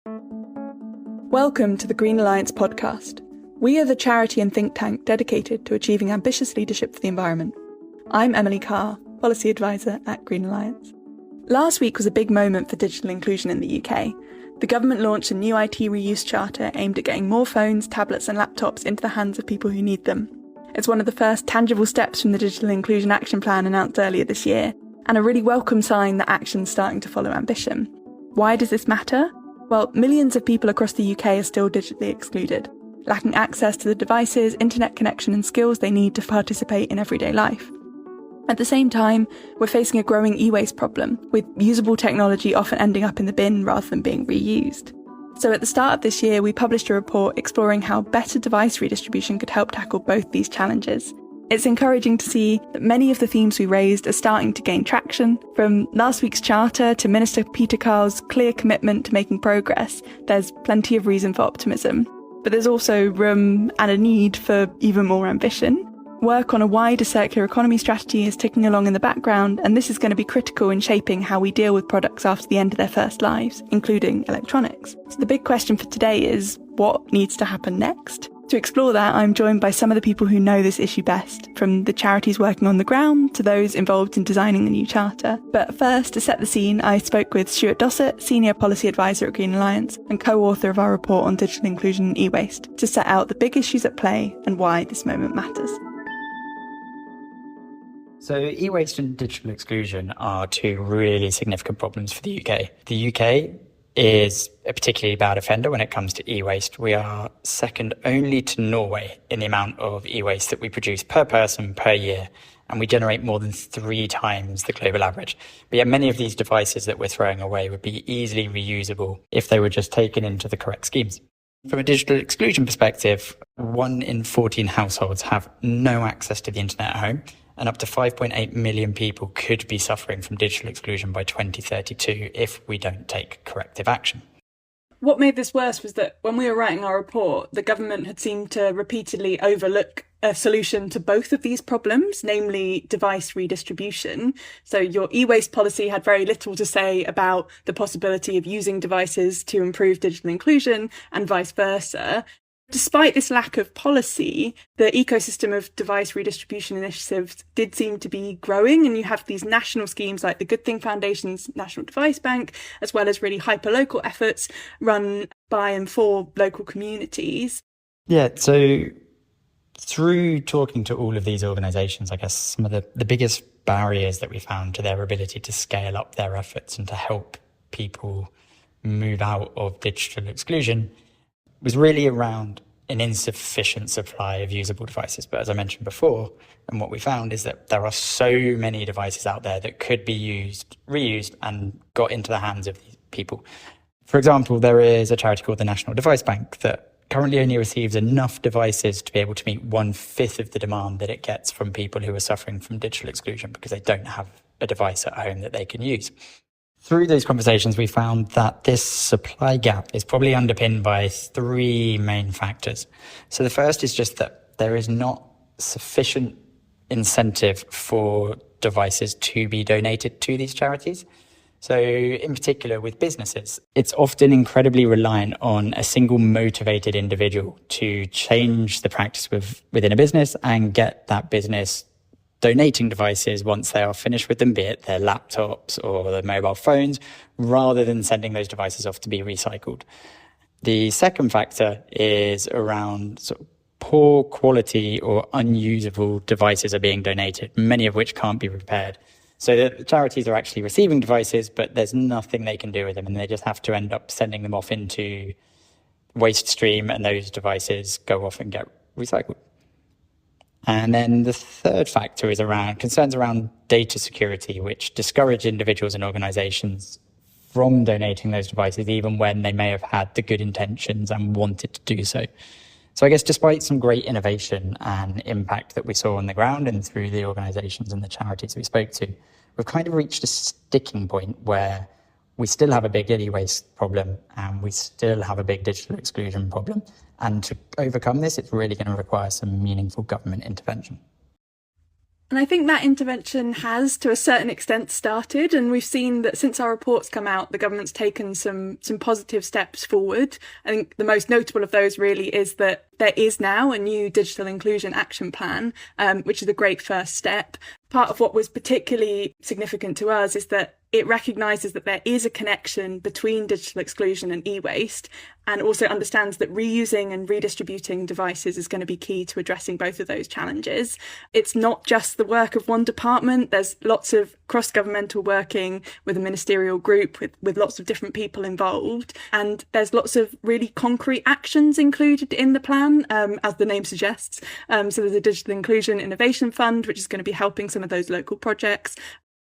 Welcome to the Green Alliance podcast. We are the charity and think tank dedicated to achieving ambitious leadership for the environment. I'm Emily Carr, Policy Advisor at Green Alliance. Last week was a big moment for digital inclusion in the UK. The government launched a new IT reuse charter aimed at getting more phones, tablets and laptops into the hands of people who need them. It's one of the first tangible steps from the Digital Inclusion Action Plan announced earlier this year, and a really welcome sign that action's starting to follow ambition. Why does this matter? Well, millions of people across the UK are still digitally excluded, lacking access to the devices, internet connection and skills they need to participate in everyday life. At the same time, we're facing a growing e-waste problem, with usable technology often ending up in the bin rather than being reused. So at the start of this year, we published a report exploring how better device redistribution could help tackle both these challenges. It's encouraging to see that many of the themes we raised are starting to gain traction. From last week's charter to Minister Peter Carr's clear commitment to making progress, there's plenty of reason for optimism. But there's also room and a need for even more ambition. Work on a wider circular economy strategy is ticking along in the background, and this is going to be critical in shaping how we deal with products after the end of their first lives, including electronics. So the big question for today is, what needs to happen next? To explore that, I'm joined by some of the people who know this issue best, from the charities working on the ground to those involved in designing the new charter. But first, to set the scene, I spoke with Stuart Dossett, Senior Policy Advisor at Green Alliance and co-author of our report on digital inclusion and e-waste, to set out the big issues at play and why this moment matters. So e-waste and digital exclusion are two really significant problems for the UK. The UK is a particularly bad offender when it comes to e-waste. We are second only to Norway in the amount of e-waste that we produce per person per year, and we generate more than 3 times the global average. But yet many of these devices that we're throwing away would be easily reusable if they were just taken into the correct schemes. From a digital exclusion perspective, 1 in 14 households have no access to the internet at home, and up to 5.8 million people could be suffering from digital exclusion by 2032 if we don't take corrective action. What made this worse was that when we were writing our report, the government had seemed to repeatedly overlook a solution to both of these problems, namely device redistribution. So your e-waste policy had very little to say about the possibility of using devices to improve digital inclusion and vice versa. Despite this lack of policy, the ecosystem of device redistribution initiatives did seem to be growing, and you have these national schemes like the Good Thing Foundation's National Device Bank, as well as really hyper-local efforts run by and for local communities. Yeah, so through talking to all of these organisations, I guess some of the biggest barriers that we found to their ability to scale up their efforts and to help people move out of digital exclusion was really around an insufficient supply of usable devices. But as I mentioned before, and what we found is that there are so many devices out there that could be used, reused, and got into the hands of these people. For example, there is a charity called the National Device Bank that currently only receives enough devices to be able to meet 1/5 of the demand that it gets from people who are suffering from digital exclusion because they don't have a device at home that they can use. Through those conversations, we found that this supply gap is probably underpinned by 3 main factors. So the first is just that there is not sufficient incentive for devices to be donated to these charities. So in particular with businesses, it's often incredibly reliant on a single motivated individual to change the practice within a business and get that business donating devices once they are finished with them, be it their laptops or their mobile phones, rather than sending those devices off to be recycled. The second factor is around sort of poor quality or unusable devices are being donated, many of which can't be repaired. So the charities are actually receiving devices, but there's nothing they can do with them, and they just have to end up sending them off into waste stream, and those devices go off and get recycled. And then the third factor is around concerns around data security, which discourage individuals and organizations from donating those devices, even when they may have had the good intentions and wanted to do so. So I guess despite some great innovation and impact that we saw on the ground and through the organizations and the charities we spoke to, we've kind of reached a sticking point where we still have a big e-waste problem and we still have a big digital exclusion problem. And to overcome this, it's really going to require some meaningful government intervention. And I think that intervention has, to a certain extent, started. And we've seen that since our reports come out, the government's taken some positive steps forward. I think the most notable of those really is that there is now a new digital inclusion action plan, which is a great first step. Part of what was particularly significant to us is that it recognises that there is a connection between digital exclusion and e-waste, and also understands that reusing and redistributing devices is going to be key to addressing both of those challenges. It's not just the work of one department. There's lots of cross-governmental working with a ministerial group with lots of different people involved. And there's lots of really concrete actions included in the plan, as the name suggests. So there's a Digital Inclusion Innovation Fund, which is going to be helping some of those local projects.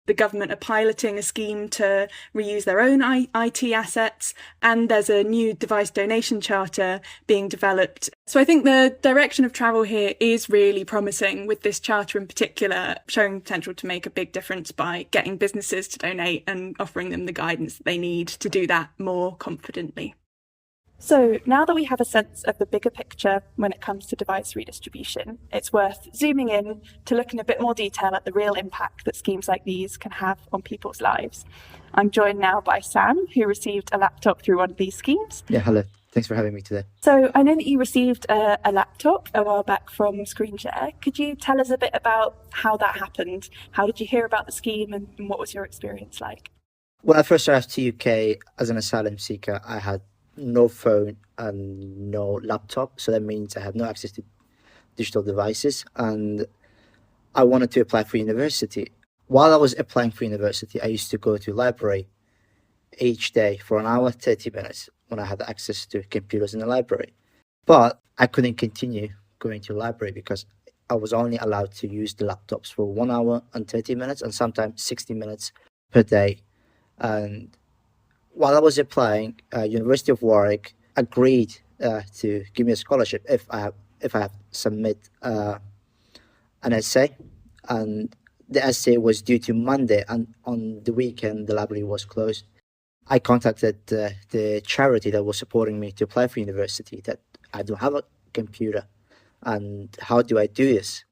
The government are piloting a scheme to reuse their own IT assets, and there's a new device donation charter being developed. So I think the direction of travel here is really promising, with this charter in particular showing potential to make a big difference by getting businesses to donate and offering them the guidance that they need to do that more confidently. So now that we have a sense of the bigger picture when it comes to device redistribution, it's worth zooming in to look in a bit more detail at the real impact that schemes like these can have on people's lives. I'm joined now by Sam, who received a laptop through one of these schemes. Yeah, hello. Thanks for having me today. So I know that you received a laptop a while back from ScreenShare. Could you tell us a bit about how that happened? How did you hear about the scheme, and what was your experience like? When I first arrived to UK as an asylum seeker, I had no phone and no laptop, so that means I had no access to digital devices, and I wanted to apply for university. While I was applying for university, I used to go to library each day for an hour, 30 minutes when I had access to computers in the library. But I couldn't continue going to library because I was only allowed to use the laptops for 1 hour and 30 minutes and sometimes 60 minutes per day. And while I was applying, University of Warwick agreed to give me a scholarship if I submit an essay, and the essay was due to Monday, and on the weekend the library was closed. I contacted the charity that was supporting me to apply for university, that I don't have a computer and how do I do this?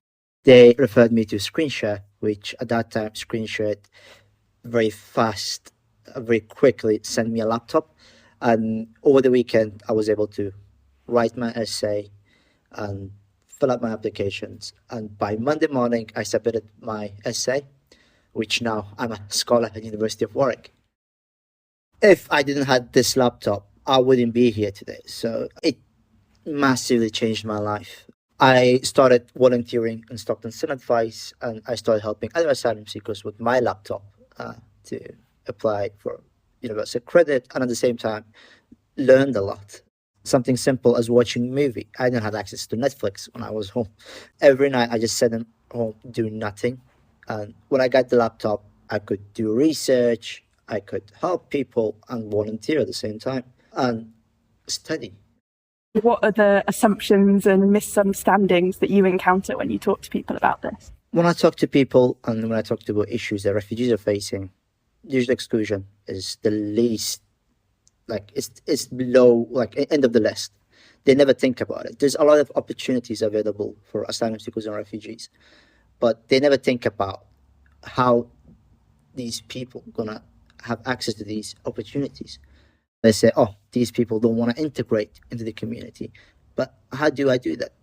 They referred me to ScreenShare, which at that time ScreenShare very fast, very quickly sent me a laptop, and over the weekend I was able to write my essay and fill out my applications, and by Monday morning I submitted my essay, which now I'm a scholar at University of Warwick. If I didn't have this laptop, I wouldn't be here today, so it massively changed my life. I started volunteering in Stockton Sin Advice, and I started helping other asylum seekers with my laptop to apply for university credit, and at the same time learned a lot. Something simple as watching a movie. I didn't have access to Netflix when I was home. Every night I just sat at home doing nothing, and when I got the laptop I could do research, I could help people and volunteer at the same time and study. What are the assumptions and misunderstandings that you encounter when you talk to people about this? When I talk to people and when I talk about issues that refugees are facing, digital exclusion is the least, it's below, end of the list. They never think about it. There's a lot of opportunities available for asylum seekers and refugees, but they never think about how these people are gonna have access to these opportunities. They say, oh, these people don't want to integrate into the community, but how do I do that?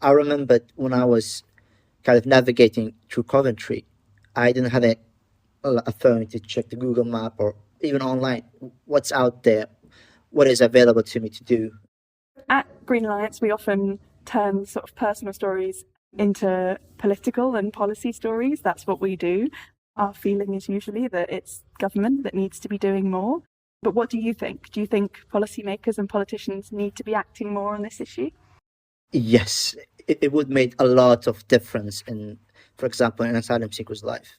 I remember when I was kind of navigating through Coventry, I didn't have a phone to check the Google map or even online what's out there, what is available to me to do. At Green Alliance, we often turn sort of personal stories into political and policy stories. That's what we do. Our feeling is usually that it's government that needs to be doing more. But what do you think? Do you think policymakers and politicians need to be acting more on this issue? Yes, it would make a lot of difference in, for example, an asylum seeker's life.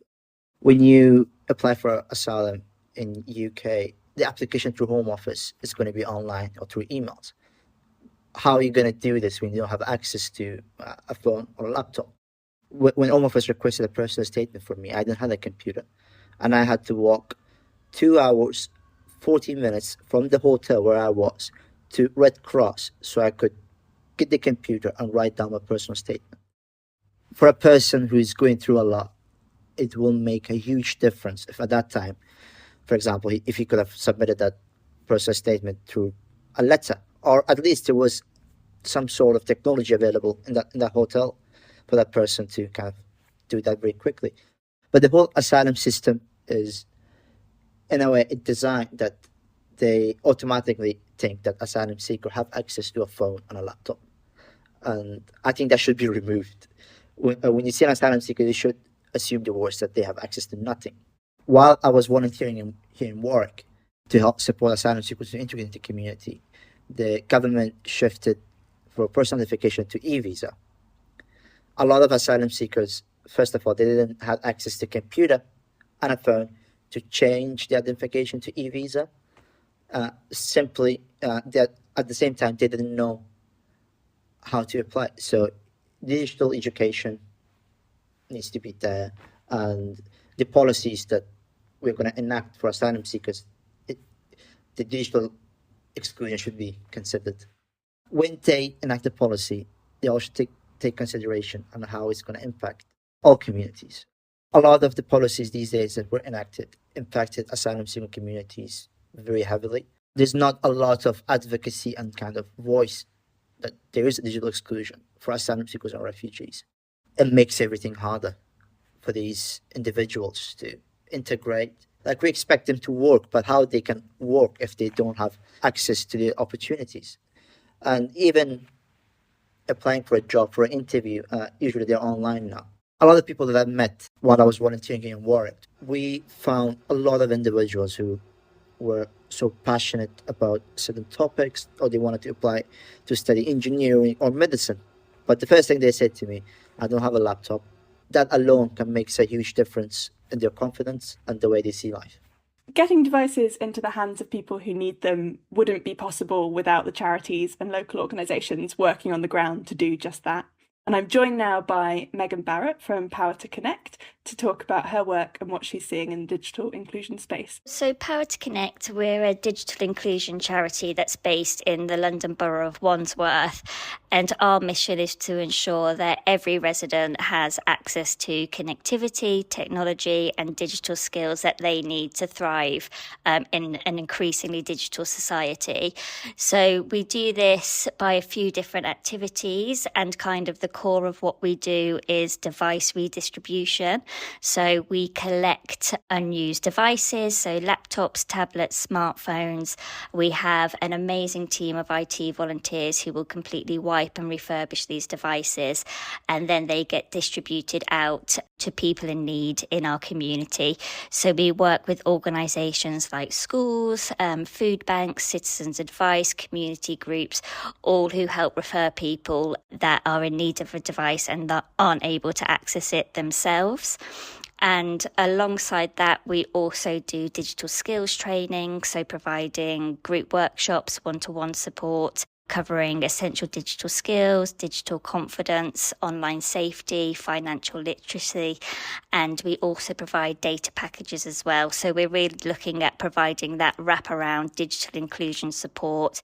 When you apply for asylum in UK, the application through Home Office is going to be online or through emails. How are you going to do this when you don't have access to a phone or a laptop? When Home Office requested a personal statement from me, I didn't have a computer, and I had to walk 2 hours, 40 minutes from the hotel where I was to Red Cross so I could get the computer and write down my personal statement. For a person who's going through a lot, it will make a huge difference if at that time, for example, if he could have submitted that personal statement through a letter, or at least there was some sort of technology available in that hotel for that person to kind of do that very quickly. But the whole asylum system is, in a way, it's designed that they automatically think that asylum seekers have access to a phone and a laptop. And I think that should be removed. When you see an asylum seeker, you should assume the worst, that they have access to nothing. While I was volunteering here in Warwick to help support asylum seekers to integrate into the community, the government shifted for personal identification to e-visa. A lot of asylum seekers, first of all, they didn't have access to computer and a phone to change the identification to e-visa. That at the same time, they didn't know how to apply. So digital education needs to be there, and the policies that we're going to enact for asylum seekers, the digital exclusion should be considered. When they enact the policy, they also take consideration on how it's going to impact all communities. A lot of the policies these days that were enacted impacted asylum seeker communities very heavily. There's not a lot of advocacy and kind of voice that there is a digital exclusion for asylum seekers and refugees. It makes everything harder for these individuals to integrate. Like, we expect them to work, but how they can work if they don't have access to the opportunities? And even applying for a job, for an interview, usually they're online now. A lot of people that I've met while I was volunteering in Warwick, we found a lot of individuals who were so passionate about certain topics, or they wanted to apply to study engineering or medicine. But the first thing they said to me, I don't have a laptop. That alone can make a huge difference in their confidence and the way they see life. Getting devices into the hands of people who need them wouldn't be possible without the charities and local organisations working on the ground to do just that. And I'm joined now by Megan Barrett from Power to Connect to talk about her work and what she's seeing in the digital inclusion space. So Power to Connect, we're a digital inclusion charity that's based in the London Borough of Wandsworth. And our mission is to ensure that every resident has access to connectivity, technology and digital skills that they need to thrive in an increasingly digital society. So we do this by a few different activities, and kind of the core of what we do is device redistribution. So we collect unused devices, so laptops, tablets, smartphones. We have an amazing team of IT volunteers who will completely wipe and refurbish these devices, and then they get distributed out to people in need in our community. So we work with organisations like schools, food banks, citizens' advice, community groups, all who help refer people that are in need of a device and that aren't able to access it themselves. And alongside that, we also do digital skills training, so providing group workshops, one-to-one support, covering essential digital skills, digital confidence, online safety, financial literacy, and we also provide data packages as well. So we're really looking at providing that wraparound digital inclusion support.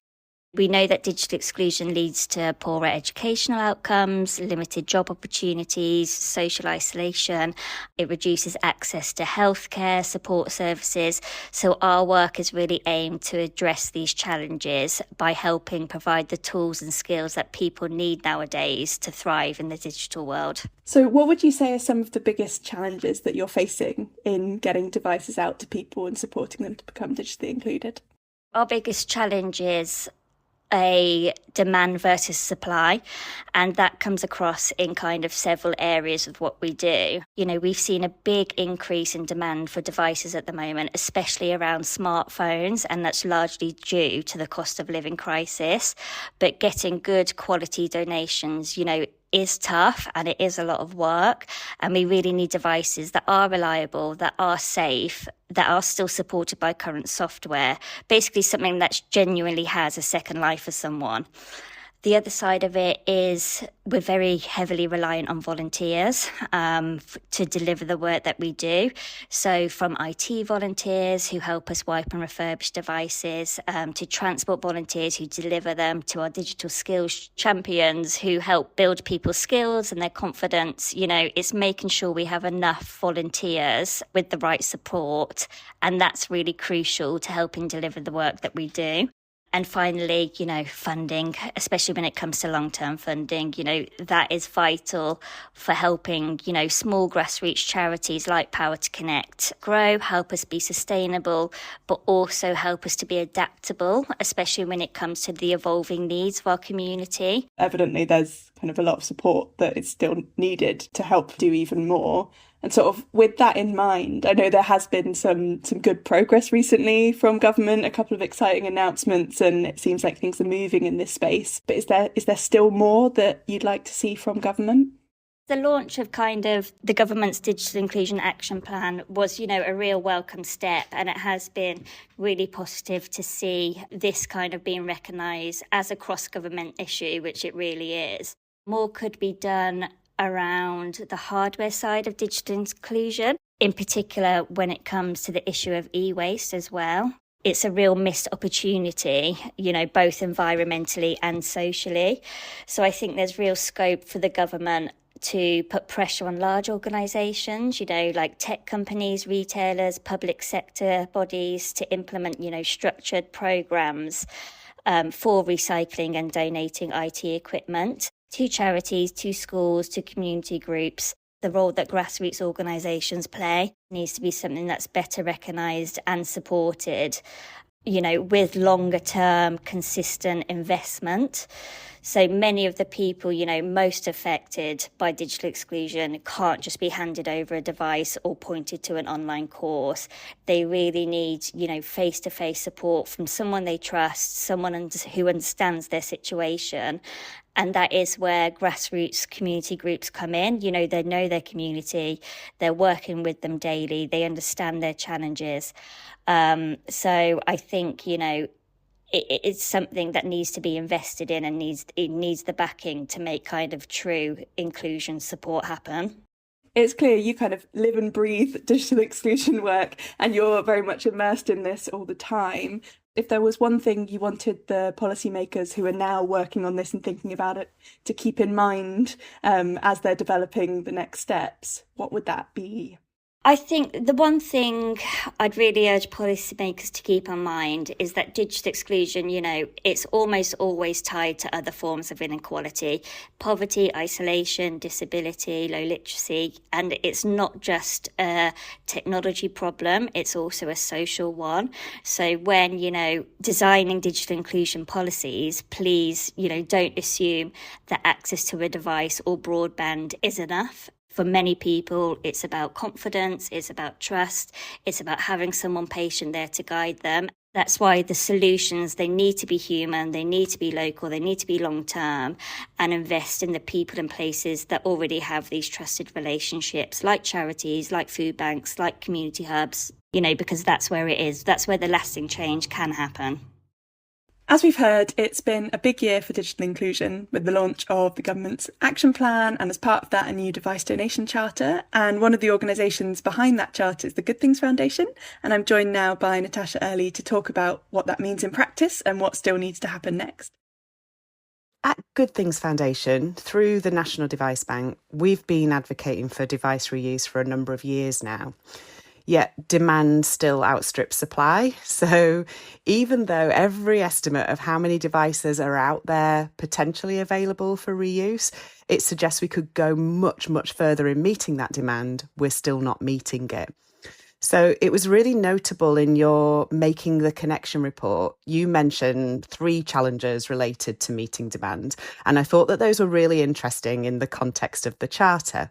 We know that digital exclusion leads to poorer educational outcomes, limited job opportunities, social isolation. It reduces access to healthcare, support services. So our work is really aimed to address these challenges by helping provide the tools and skills that people need nowadays to thrive in the digital world. So what would you say are some of the biggest challenges that you're facing in getting devices out to people and supporting them to become digitally included? Our biggest challenge is a demand versus supply, and that comes across in kind of several areas of what we do. You know, we've seen a big increase in demand for devices at the moment, especially around smartphones, and that's largely due to the cost of living crisis. But getting good quality donations, you know, is tough, and it is a lot of work, and we really need devices that are reliable, that are safe, that are still supported by current software, basically something that genuinely has a second life for someone. The other side of it is we're very heavily reliant on volunteers to deliver the work that we do. So from IT volunteers who help us wipe and refurbish devices, to transport volunteers who deliver them, to our digital skills champions who help build people's skills and their confidence. It's making sure we have enough volunteers with the right support. And that's really crucial to helping deliver the work that we do. And finally, funding, especially when it comes to long-term funding, that is vital for helping, small grassroots charities like Power to Connect grow, help us be sustainable, but also help us to be adaptable, especially when it comes to the evolving needs of our community. Evidently, there's kind of a lot of support that is still needed to help do even more. And sort of with that in mind, I know there has been some good progress recently from government, a couple of exciting announcements, and it seems like things are moving in this space. But is there still more that you'd like to see from government? The launch of kind of the government's Digital Inclusion Action Plan was, a real welcome step, and it has been really positive to see this kind of being recognised as a cross-government issue, which it really is. More could be done around the hardware side of digital inclusion, in particular when it comes to the issue of e-waste as well. It's a real missed opportunity, both environmentally and socially. So I think there's real scope for the government to put pressure on large organisations, like tech companies, retailers, public sector bodies to implement, structured programmes for recycling and donating IT equipment to charities, to schools, to community groups. The role that grassroots organisations play needs to be something that's better recognised and supported, with longer term, consistent investment. So many of the people, most affected by digital exclusion can't just be handed over a device or pointed to an online course. They really need, face-to-face support from someone they trust, someone who understands their situation. And that is where grassroots community groups come in. They know their community, they're working with them daily, they understand their challenges. So I think, it's something that needs to be invested in and it needs the backing to make kind of true inclusion support happen. It's clear you kind of live and breathe digital exclusion work and you're very much immersed in this all the time. If there was one thing you wanted the policymakers who are now working on this and thinking about it to keep in mind as they're developing the next steps, what would that be? I think the one thing I'd really urge policymakers to keep in mind is that digital exclusion, it's almost always tied to other forms of inequality, poverty, isolation, disability, low literacy. And it's not just a technology problem, it's also a social one. So when, designing digital inclusion policies, please, don't assume that access to a device or broadband is enough. For many people, it's about confidence, it's about trust, it's about having someone patient there to guide them. That's why the solutions, they need to be human, they need to be local, they need to be long-term, and invest in the people and places that already have these trusted relationships, like charities, like food banks, like community hubs, because that's where it is. That's where the lasting change can happen. As we've heard, it's been a big year for digital inclusion with the launch of the government's action plan and as part of that a new device donation charter. And one of the organisations behind that charter is the Good Things Foundation. And I'm joined now by Natasha Early to talk about what that means in practice and what still needs to happen next. At Good Things Foundation, through the National Device Bank, we've been advocating for device reuse for a number of years now. Yet demand still outstrips supply. So even though every estimate of how many devices are out there potentially available for reuse, it suggests we could go much, much further in meeting that demand, we're still not meeting it. So it was really notable in your Making the Connection report, you mentioned 3 challenges related to meeting demand. And I thought that those were really interesting in the context of the Charter.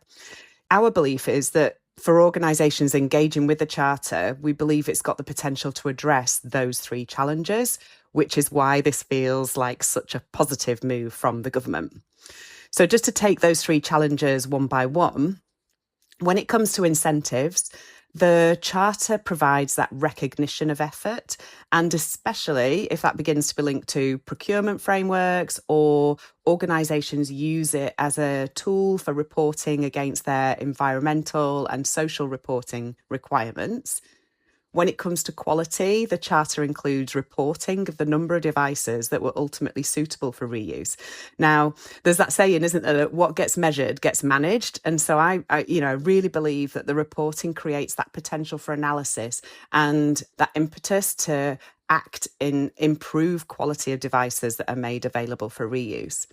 Our belief is that for organisations engaging with the Charter, we believe it's got the potential to address those 3 challenges, which is why this feels like such a positive move from the government. So just to take those 3 challenges one by one, when it comes to incentives, The Charter provides that recognition of effort, and especially if that begins to be linked to procurement frameworks or organisations use it as a tool for reporting against their environmental and social reporting requirements. When it comes to quality, the Charter includes reporting of the number of devices that were ultimately suitable for reuse. Now, there's that saying, isn't there, that what gets measured gets managed. And so I really believe that the reporting creates that potential for analysis and that impetus to act in improve quality of devices that are made available for reuse.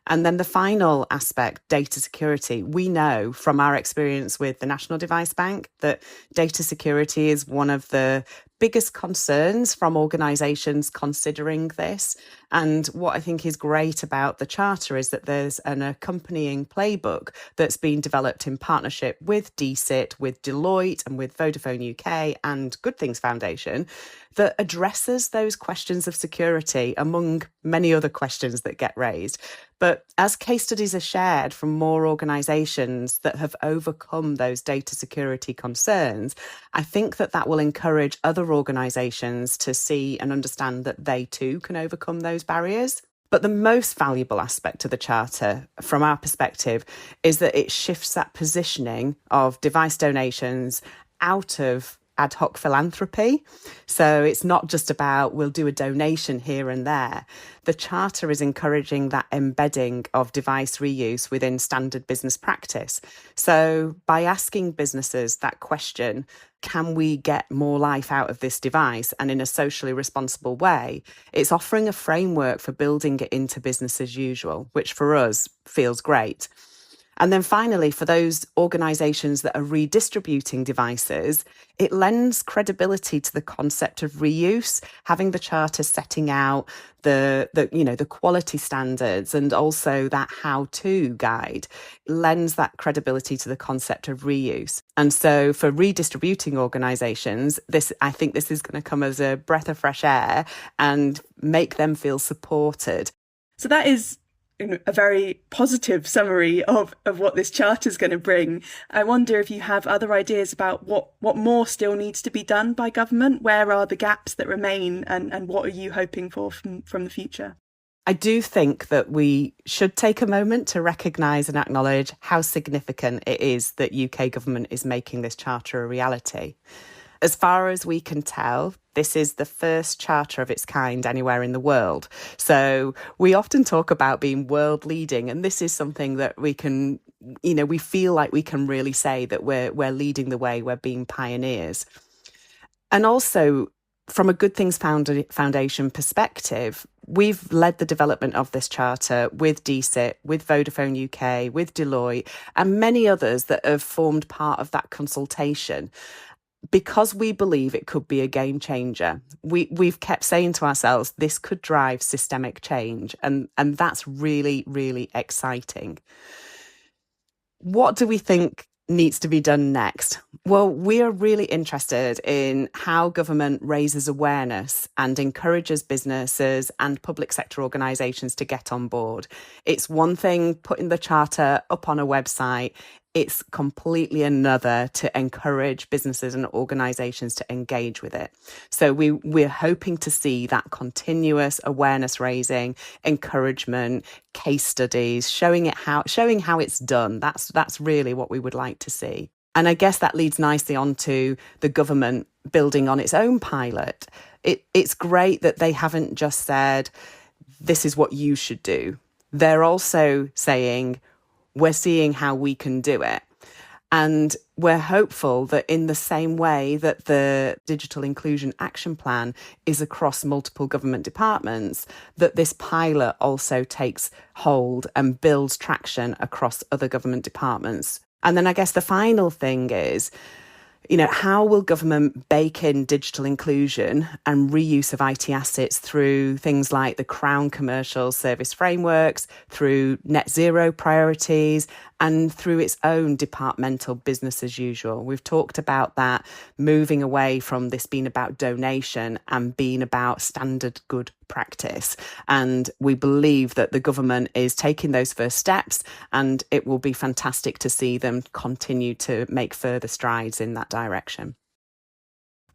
And then the final aspect, data security. We know from our experience with the National Device Bank that data security is one of the biggest concerns from organisations considering this. And what I think is great about the Charter is that there's an accompanying playbook that's been developed in partnership with DCIT, with Deloitte and with Vodafone UK and Good Things Foundation that addresses those questions of security among many other questions that get raised. But as case studies are shared from more organisations that have overcome those data security concerns, I think that will encourage other organisations to see and understand that they too can overcome those barriers. But the most valuable aspect of the Charter, from our perspective, is that it shifts that positioning of device donations out of ad hoc philanthropy. So it's not just about we'll do a donation here and there. The Charter is encouraging that embedding of device reuse within standard business practice. So by asking businesses that question, can we get more life out of this device and in a socially responsible way, it's offering a framework for building it into business as usual, which for us feels great. And then finally, for those organisations that are redistributing devices, it lends credibility to the concept of reuse, having the Charter setting out the quality standards and also that how-to guide lends that credibility to the concept of reuse. And so for redistributing organisations, I think this is going to come as a breath of fresh air and make them feel supported. So that is a very positive summary of what this Charter is going to bring. I wonder if you have other ideas about what more still needs to be done by government. Where are the gaps that remain and what are you hoping for from the future? I do think that we should take a moment to recognise and acknowledge how significant it is that UK government is making this Charter a reality. As far as we can tell, this is the first Charter of its kind anywhere in the world. So we often talk about being world leading, and this is something that we can, we feel like we can really say that we're leading the way, we're being pioneers. And also, from a Good Things Foundation perspective, we've led the development of this Charter with DCIT, with Vodafone UK, with Deloitte, and many others that have formed part of that consultation. Because we believe it could be a game changer, we've kept saying to ourselves, this could drive systemic change. And that's really, really exciting. What do we think needs to be done next? Well, we are really interested in how government raises awareness and encourages businesses and public sector organisations to get on board. It's one thing putting the Charter up on a website. It's completely another to encourage businesses and organisations to engage with it. So we're hoping to see that continuous awareness raising, encouragement, case studies, showing how it's done. That's really what we would like to see. And I guess that leads nicely on to the government building on its own pilot. It's great that they haven't just said, this is what you should do. They're also saying, we're seeing how we can do it. And we're hopeful that in the same way that the Digital Inclusion Action Plan is across multiple government departments, that this pilot also takes hold and builds traction across other government departments. And then I guess the final thing is, how will government bake in digital inclusion and reuse of IT assets through things like the Crown Commercial Service Frameworks, through net zero priorities, and through its own departmental business as usual. We've talked about that, moving away from this being about donation and being about standard good practice. And we believe that the government is taking those first steps, and it will be fantastic to see them continue to make further strides in that direction.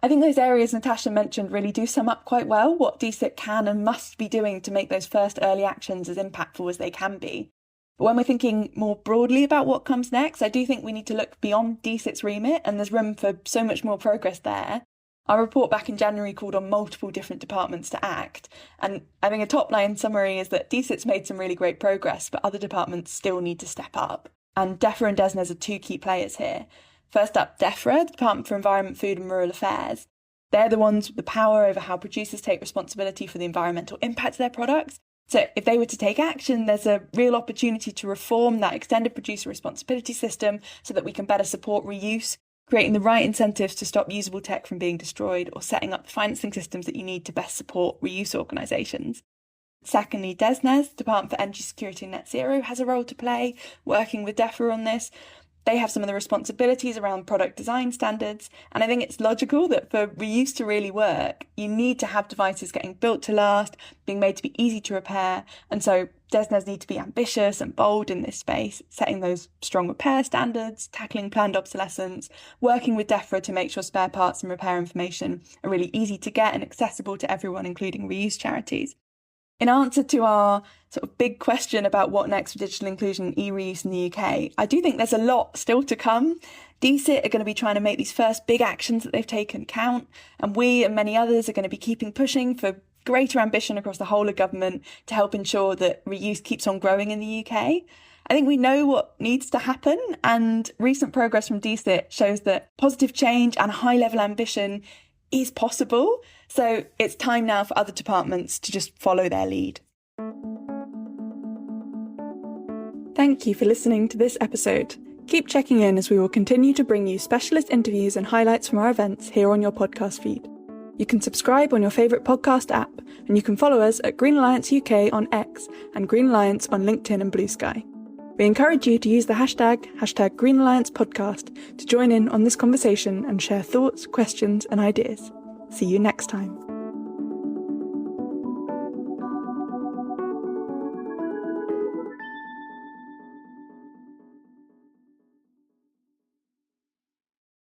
I think those areas Natasha mentioned really do sum up quite well what DSIT can and must be doing to make those first early actions as impactful as they can be. But when we're thinking more broadly about what comes next, I do think we need to look beyond DSIT's remit, and there's room for so much more progress there. Our report back in January called on multiple different departments to act, and I think a top-line summary is that DSIT's made some really great progress, but other departments still need to step up. And DEFRA and DESNZ are two key players here. First up, DEFRA, the Department for Environment, Food and Rural Affairs. They're the ones with the power over how producers take responsibility for the environmental impact of their products. So if they were to take action, there's a real opportunity to reform that extended producer responsibility system so that we can better support reuse, creating the right incentives to stop usable tech from being destroyed, or setting up the financing systems that you need to best support reuse organisations. Secondly, DESNZ, Department for Energy Security and Net Zero, has a role to play, working with DEFRA on this. They have some of the responsibilities around product design standards, and I think it's logical that for reuse to really work, you need to have devices getting built to last, being made to be easy to repair, and so DESNZ need to be ambitious and bold in this space, setting those strong repair standards, tackling planned obsolescence, working with DEFRA to make sure spare parts and repair information are really easy to get and accessible to everyone, including reuse charities. In answer to our sort of big question about what next for digital inclusion and e-reuse in the UK, I do think there's a lot still to come. DSIT are going to be trying to make these first big actions that they've taken count, and we and many others are going to be keeping pushing for greater ambition across the whole of government to help ensure that reuse keeps on growing in the UK. I think we know what needs to happen, and recent progress from DSIT shows that positive change and high-level ambition is possible. So it's time now for other departments to just follow their lead. Thank you for listening to this episode. Keep checking in as we will continue to bring you specialist interviews and highlights from our events here on your podcast feed. You can subscribe on your favourite podcast app, and you can follow us at Green Alliance UK on X and Green Alliance on LinkedIn and Blue Sky. We encourage you to use the hashtag Green Alliance Podcast to join in on this conversation and share thoughts, questions and ideas. See you next time.